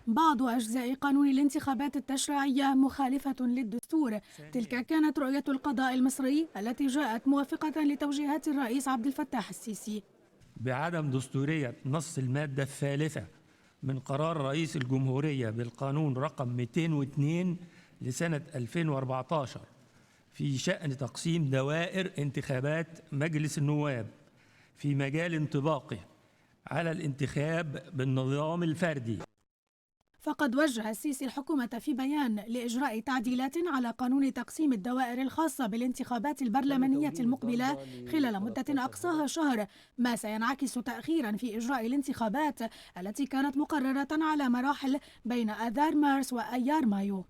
بعض أجزاء قانون الانتخابات التشريعية مخالفة للدستور. تلك كانت رؤية القضاء المصري التي جاءت موافقة لتوجيهات الرئيس عبد الفتاح السيسي بعدم دستورية نص المادة الثالثة من قرار رئيس الجمهورية بالقانون رقم 202 لسنة 2014 في شأن تقسيم دوائر انتخابات مجلس النواب في مجال انطباقه على الانتخاب بالنظام الفردي. فقد وجه السيسي الحكومة في بيان لإجراء تعديلات على قانون تقسيم الدوائر الخاصة بالانتخابات البرلمانية المقبلة خلال مدة أقصاها شهر، ما سينعكس تأخيرا في إجراء الانتخابات التي كانت مقررة على مراحل بين آذار مارس وأيار مايو.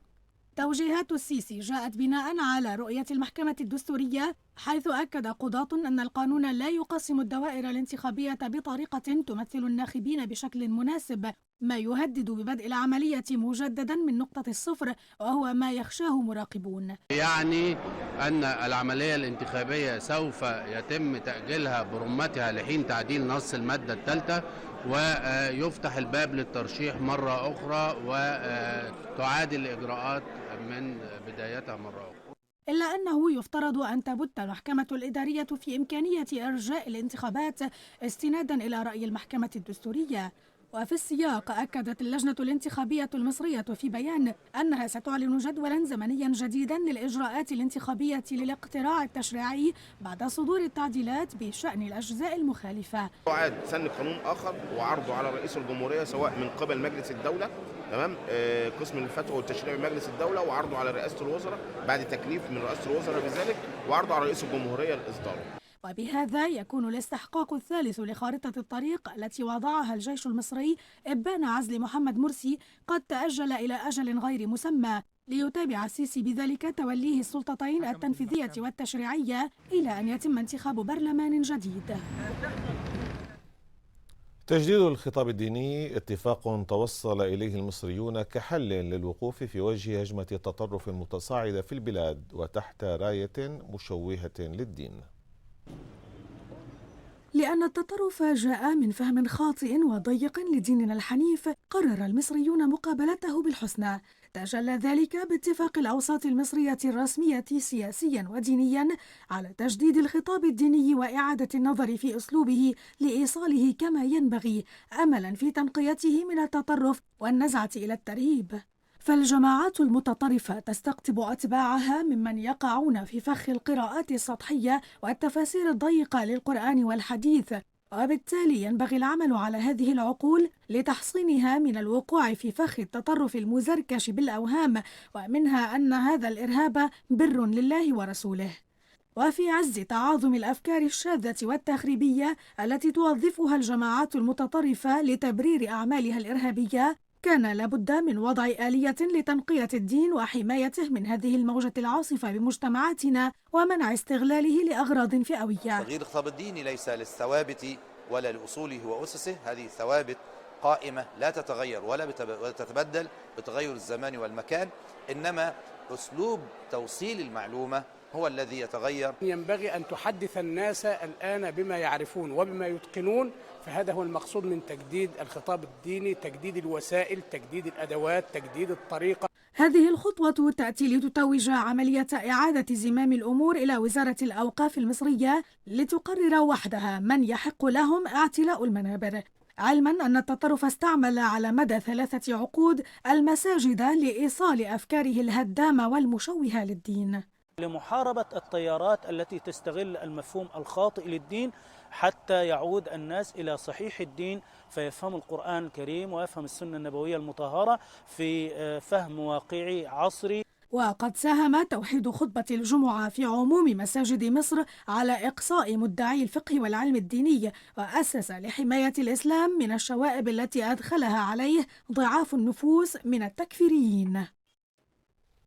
توجيهات السيسي جاءت بناء على رؤية المحكمة الدستورية، حيث أكد قضاة أن القانون لا يقسم الدوائر الانتخابية بطريقة تمثل الناخبين بشكل مناسب، ما يهدد ببدء العملية مجددا من نقطة الصفر، وهو ما يخشاه مراقبون. يعني أن العملية الانتخابية سوف يتم تأجيلها برمتها لحين تعديل نص المادة الثالثة، ويفتح الباب للترشيح مرة أخرى وتعاد الإجراءات من بدايتها مرة أخرى. إلا أنه يفترض أن تبت المحكمة الإدارية في إمكانية إرجاء الانتخابات استنادا إلى رأي المحكمة الدستورية. وفي السياق أكدت اللجنة الانتخابية المصرية في بيان أنها ستعلن جدولا زمنيا جديدا للإجراءات الانتخابية للاقتراع التشريعي بعد صدور التعديلات بشأن الأجزاء المخالفة. وعاد سن قانون آخر وعرضه على رئيس الجمهورية سواء من قبل مجلس الدولة، تمام، قسم الفتوى والتشريع بمجلس الدولة، وعرضه على رئاسة الوزراء بعد تكليف من رئاسة الوزراء بذلك، وعرضه على رئيس الجمهورية لإصداره. وبهذا يكون الاستحقاق الثالث لخارطة الطريق التي وضعها الجيش المصري إبان عزل محمد مرسي قد تأجل إلى أجل غير مسمى، ليتابع السيسي بذلك توليه السلطتين التنفيذية والتشريعية إلى أن يتم انتخاب برلمان جديد. تجديد الخطاب الديني اتفاق توصل إليه المصريون كحل للوقوف في وجه هجمة التطرف المتصاعدة في البلاد وتحت راية مشوهة للدين. لأن التطرف جاء من فهم خاطئ وضيق لديننا الحنيف، قرر المصريون مقابلته بالحسنى. تجلى ذلك باتفاق الأوساط المصرية الرسمية سياسيا ودينيا على تجديد الخطاب الديني وإعادة النظر في أسلوبه لإيصاله كما ينبغي، أملا في تنقيته من التطرف والنزعة إلى الترهيب. فالجماعات المتطرفة تستقطب أتباعها ممن يقعون في فخ القراءات السطحية والتفاسير الضيقة للقرآن والحديث، وبالتالي ينبغي العمل على هذه العقول لتحصينها من الوقوع في فخ التطرف المزركش بالأوهام، ومنها أن هذا الإرهاب بر لله ورسوله. وفي عز تعاظم الأفكار الشاذة والتخريبية التي توظفها الجماعات المتطرفة لتبرير أعمالها الإرهابية، كان لابد من وضع آلية لتنقية الدين وحمايته من هذه الموجة العاصفة بمجتمعاتنا ومنع استغلاله لأغراض فئوية. تغيير الخطاب الديني ليس للثوابت ولا لأصوله وأسسه، هذه ثوابت قائمة لا تتغير ولا تتبدل بتغير الزمان والمكان، إنما أسلوب توصيل المعلومة هو الذي يتغير. ينبغي أن تحدث الناس الآن بما يعرفون وبما يتقنون، فهذا هو المقصود من تجديد الخطاب الديني، تجديد الوسائل، تجديد الأدوات، تجديد الطريقة. هذه الخطوة تأتي لتتوج عملية إعادة زمام الأمور إلى وزارة الأوقاف المصرية لتقرر وحدها من يحق لهم اعتلاء المنابر، علما أن التطرف استعمل على مدى 3 عقود المساجد لإيصال أفكاره الهدامة والمشوهة للدين، لمحاربة التيارات التي تستغل المفهوم الخاطئ للدين حتى يعود الناس إلى صحيح الدين، فيفهم القرآن الكريم ويفهم السنة النبوية المطهرة في فهم واقعي عصري. وقد ساهم توحيد خطبة الجمعة في عموم مساجد مصر على إقصاء مدعي الفقه والعلم الديني، وأسس لحماية الإسلام من الشوائب التي أدخلها عليه ضعاف النفوس من التكفيريين.